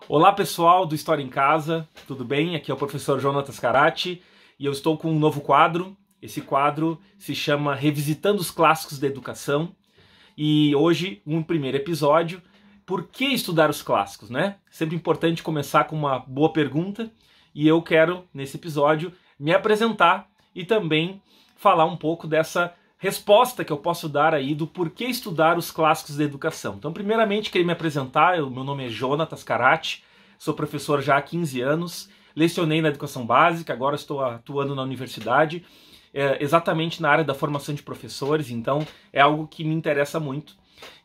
Olá pessoal do História em Casa, tudo bem? Aqui é o professor Jonatas Carati e eu estou com um novo quadro. Esse quadro se chama Revisitando os Clássicos da Educação e hoje um primeiro episódio. Por que estudar os clássicos, né? Sempre importante começar com uma boa pergunta e eu quero, nesse episódio, me apresentar e também falar um pouco dessa resposta que eu posso dar aí do porquê estudar os clássicos da educação. Então, primeiramente, queria me apresentar. Meu nome é Jonatas Carati, sou professor já há 15 anos, lecionei na educação básica, agora estou atuando na universidade, exatamente na área da formação de professores, então é algo que me interessa muito.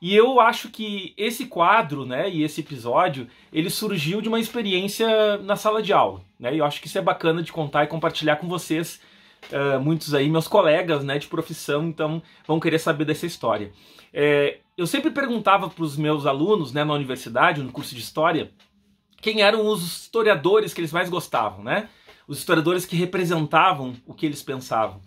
E eu acho que esse quadro, né, e esse episódio, ele surgiu de uma experiência na sala de aula, né, e eu acho que isso é bacana de contar e compartilhar com vocês. Muitos aí, meus colegas, né, de profissão, então vão querer saber dessa história. Eu sempre perguntava para os meus alunos, né, na universidade, no curso de História, quem eram os historiadores que eles mais gostavam, né? Os historiadores que representavam o que eles pensavam.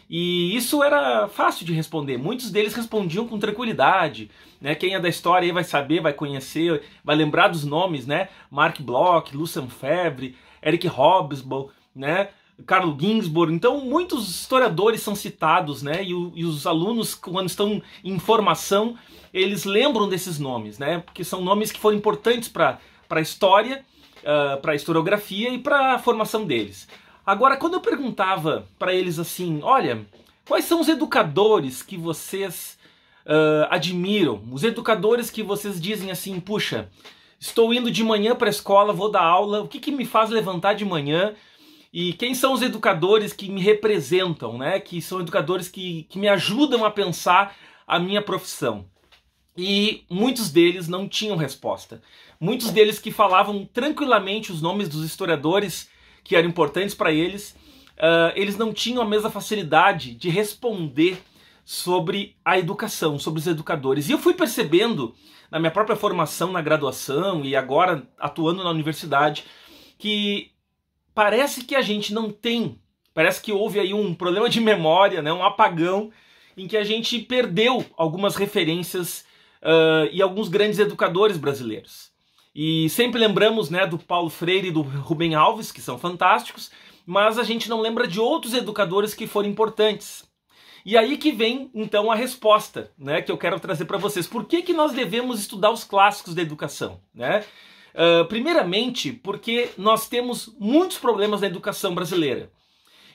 E isso era fácil de responder. Muitos deles respondiam com tranquilidade, né? Quem é da história aí vai saber, vai conhecer, vai lembrar dos nomes, né? Marc Bloch, Lucien Febvre, Eric Hobsbawm, né? Carlo Ginzburg. Então muitos historiadores são citados, né? E os alunos, quando estão em formação, eles lembram desses nomes, né? Porque são nomes que foram importantes para a história, para a historiografia e para a formação deles. Agora, quando eu perguntava para eles assim, olha, quais são os educadores que vocês admiram? Os educadores que vocês dizem assim, puxa, estou indo de manhã para a escola, vou dar aula, o que me faz levantar de manhã? E quem são os educadores que me representam, né? Que são educadores que me ajudam a pensar a minha profissão. E muitos deles não tinham resposta. Muitos deles que falavam tranquilamente os nomes dos historiadores que eram importantes para eles, eles não tinham a mesma facilidade de responder sobre a educação, sobre os educadores. E eu fui percebendo, na minha própria formação na graduação e agora atuando na universidade, que parece que a gente não tem, parece que houve aí um problema de memória, né, um apagão, em que a gente perdeu algumas referências e alguns grandes educadores brasileiros. E sempre lembramos, né, do Paulo Freire e do Rubem Alves, que são fantásticos, mas a gente não lembra de outros educadores que foram importantes. E aí que vem, então, a resposta, né, que eu quero trazer para vocês. Por que nós devemos estudar os clássicos da educação, né? Primeiramente, porque nós temos muitos problemas na educação brasileira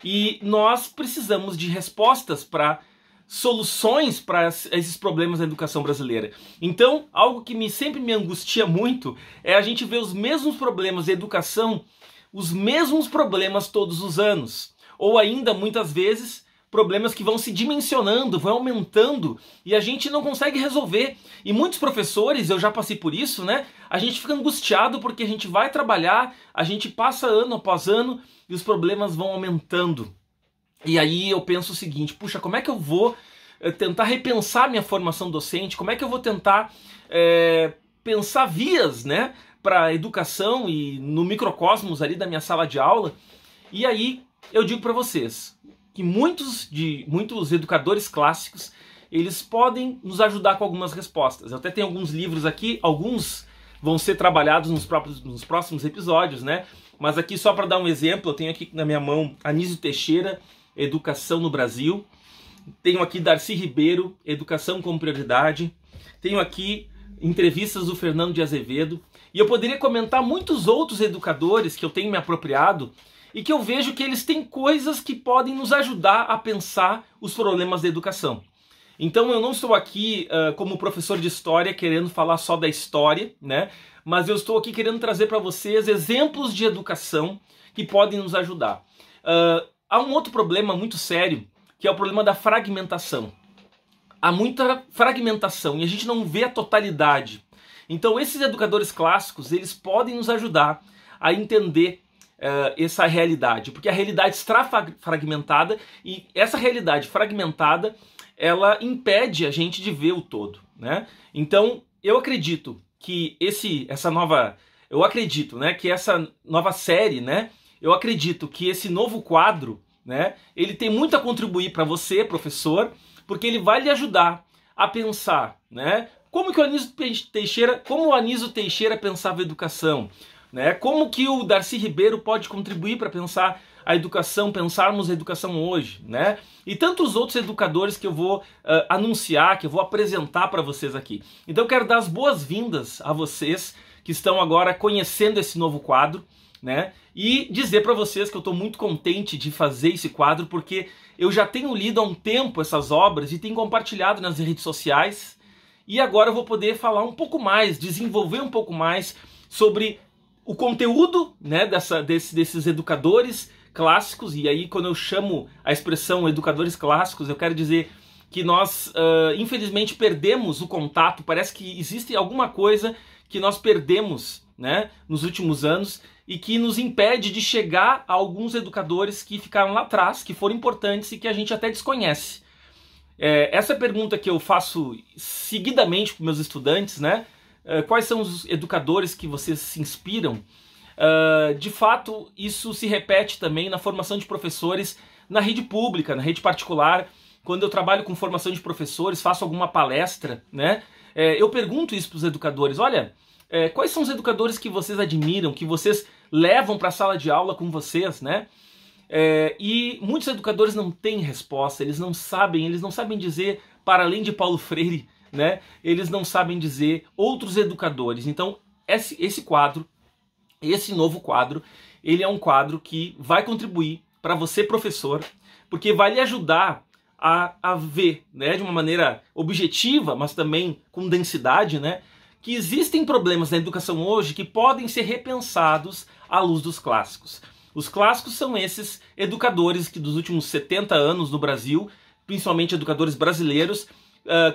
e nós precisamos de respostas para soluções para esses problemas na educação brasileira. Então, algo que sempre me angustia muito é a gente ver os mesmos problemas da educação, os mesmos problemas todos os anos, ou ainda, muitas vezes, problemas que vão se dimensionando, vão aumentando e a gente não consegue resolver. E muitos professores, eu já passei por isso, né? A gente fica angustiado porque a gente vai trabalhar, a gente passa ano após ano e os problemas vão aumentando. E aí eu penso o seguinte, puxa, como é que eu vou tentar repensar minha formação docente? Como é que eu vou tentar pensar vias, né, para a educação e no microcosmos ali da minha sala de aula? E aí eu digo para vocês que muitos educadores clássicos, eles podem nos ajudar com algumas respostas. Eu até tenho alguns livros aqui, alguns vão ser trabalhados nos próximos episódios, né? Mas aqui, só para dar um exemplo, eu tenho aqui na minha mão Anísio Teixeira, Educação no Brasil. Tenho aqui Darcy Ribeiro, Educação como Prioridade. Tenho aqui entrevistas do Fernando de Azevedo. E eu poderia comentar muitos outros educadores que eu tenho me apropriado e que eu vejo que eles têm coisas que podem nos ajudar a pensar os problemas da educação. Então eu não estou aqui como professor de história querendo falar só da história, né? Mas eu estou aqui querendo trazer para vocês exemplos de educação que podem nos ajudar. Há um outro problema muito sério, que é o problema da fragmentação. Há muita fragmentação e a gente não vê a totalidade. Então esses educadores clássicos, eles podem nos ajudar a entender essa realidade, porque a realidade está fragmentada e essa realidade fragmentada, ela impede a gente de ver o todo, né? Então eu acredito que essa nova série, né? Eu acredito que esse novo quadro, né? Ele tem muito a contribuir para você, professor, porque ele vai lhe ajudar a pensar, né? como o Anísio Teixeira pensava a educação, né? Como que o Darcy Ribeiro pode contribuir para pensar a educação, pensarmos a educação hoje, né? E tantos outros educadores que eu vou anunciar, que eu vou apresentar para vocês aqui. Então eu quero dar as boas-vindas a vocês que estão agora conhecendo esse novo quadro, né? E dizer para vocês que eu estou muito contente de fazer esse quadro, porque eu já tenho lido há um tempo essas obras e tenho compartilhado nas redes sociais, e agora eu vou poder falar um pouco mais, desenvolver um pouco mais sobre o conteúdo, né, desses educadores clássicos. E aí, quando eu chamo a expressão educadores clássicos, eu quero dizer que nós, infelizmente, perdemos o contato. Parece que existe alguma coisa que nós perdemos, né, nos últimos anos e que nos impede de chegar a alguns educadores que ficaram lá atrás, que foram importantes e que a gente até desconhece. Essa pergunta que eu faço seguidamente para meus estudantes, né? Quais são os educadores que vocês se inspiram? De fato, isso se repete também na formação de professores na rede pública, na rede particular. Quando eu trabalho com formação de professores, faço alguma palestra, né? Eu pergunto isso para os educadores: olha, quais são os educadores que vocês admiram, que vocês levam para a sala de aula com vocês, né? E muitos educadores não têm resposta, eles não sabem dizer, para além de Paulo Freire, né? Eles não sabem dizer outros educadores. Então, esse quadro, esse novo quadro, ele é um quadro que vai contribuir para você, professor, porque vai lhe ajudar a ver, né, de uma maneira objetiva, mas também com densidade, né, que existem problemas na educação hoje que podem ser repensados à luz dos clássicos. Os clássicos são esses educadores que dos últimos 70 anos no Brasil, principalmente educadores brasileiros,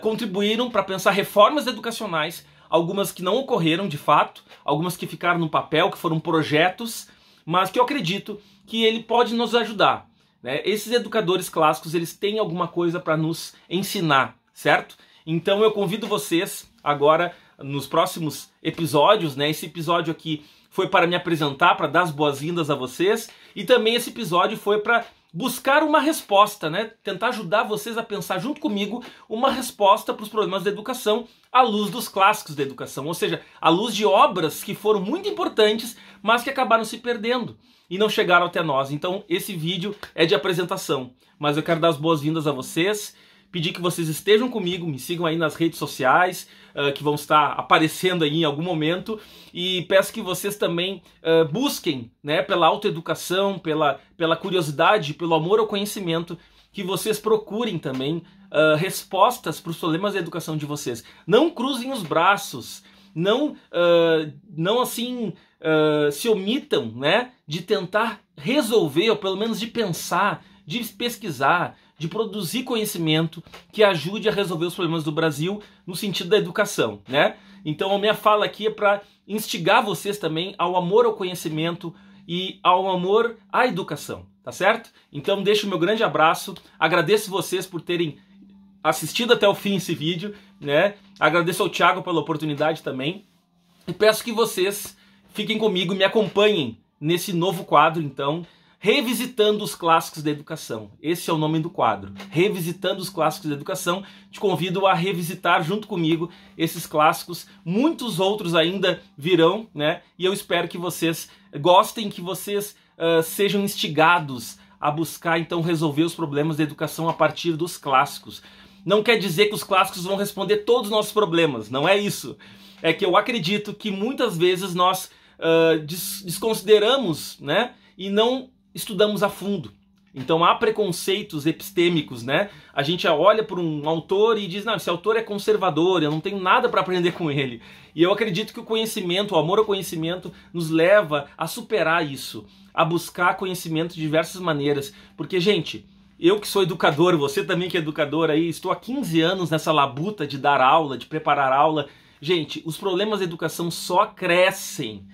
contribuíram para pensar reformas educacionais, algumas que não ocorreram de fato, algumas que ficaram no papel, que foram projetos, mas que eu acredito que ele pode nos ajudar, né? Esses educadores clássicos, eles têm alguma coisa para nos ensinar, certo? Então eu convido vocês agora, nos próximos episódios, né? Esse episódio aqui foi para me apresentar, para dar as boas-vindas a vocês, e também esse episódio foi para buscar uma resposta, né? Tentar ajudar vocês a pensar junto comigo uma resposta para os problemas da educação à luz dos clássicos da educação, ou seja, à luz de obras que foram muito importantes, mas que acabaram se perdendo e não chegaram até nós. Então esse vídeo é de apresentação, mas eu quero dar as boas-vindas a vocês, pedir que vocês estejam comigo, me sigam aí nas redes sociais, que vão estar aparecendo aí em algum momento, e peço que vocês também busquem, né, pela autoeducação, pela curiosidade, pelo amor ao conhecimento, que vocês procurem também respostas para os problemas da educação de vocês. Não cruzem os braços, não assim se omitam, né, de tentar resolver, ou pelo menos de pensar, de pesquisar, de produzir conhecimento que ajude a resolver os problemas do Brasil no sentido da educação, né? Então a minha fala aqui é para instigar vocês também ao amor ao conhecimento e ao amor à educação, tá certo? Então deixo o meu grande abraço, agradeço vocês por terem assistido até o fim esse vídeo, né? Agradeço ao Thiago pela oportunidade também, e peço que vocês fiquem comigo, me acompanhem nesse novo quadro, então, Revisitando os Clássicos da Educação. Esse é o nome do quadro. Revisitando os Clássicos da Educação. Te convido a revisitar junto comigo esses clássicos. Muitos outros ainda virão, né? E eu espero que vocês gostem, que vocês sejam instigados a buscar, então, resolver os problemas da educação a partir dos clássicos. Não quer dizer que os clássicos vão responder todos os nossos problemas. Não é isso. É que eu acredito que muitas vezes nós desconsideramos, né? E não estudamos a fundo. Então há preconceitos epistêmicos, né? A gente olha para um autor e diz: não, esse autor é conservador, eu não tenho nada para aprender com ele. E eu acredito que o conhecimento, o amor ao conhecimento, nos leva a superar isso, a buscar conhecimento de diversas maneiras. Porque, gente, eu que sou educador, você também que é educador aí, estou há 15 anos nessa labuta de dar aula, de preparar aula. Gente, os problemas da educação só crescem.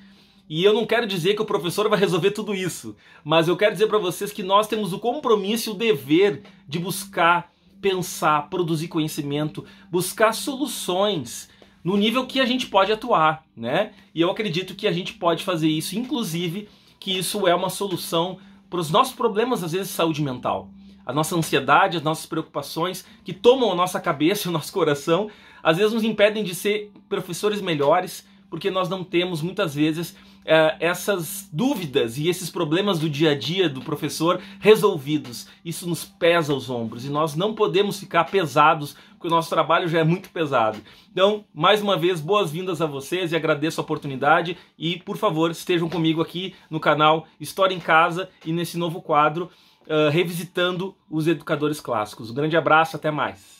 E eu não quero dizer que o professor vai resolver tudo isso, mas eu quero dizer para vocês que nós temos o compromisso e o dever de buscar, pensar, produzir conhecimento, buscar soluções no nível que a gente pode atuar, né? E eu acredito que a gente pode fazer isso, inclusive que isso é uma solução para os nossos problemas, às vezes, de saúde mental. A nossa ansiedade, as nossas preocupações que tomam a nossa cabeça e o nosso coração, às vezes nos impedem de ser professores melhores, porque nós não temos muitas vezes essas dúvidas e esses problemas do dia a dia do professor resolvidos. Isso nos pesa os ombros e nós não podemos ficar pesados, porque o nosso trabalho já é muito pesado. Então, mais uma vez, boas-vindas a vocês e agradeço a oportunidade e, por favor, estejam comigo aqui no canal História em Casa e nesse novo quadro, revisitando os educadores clássicos. Um grande abraço, até mais!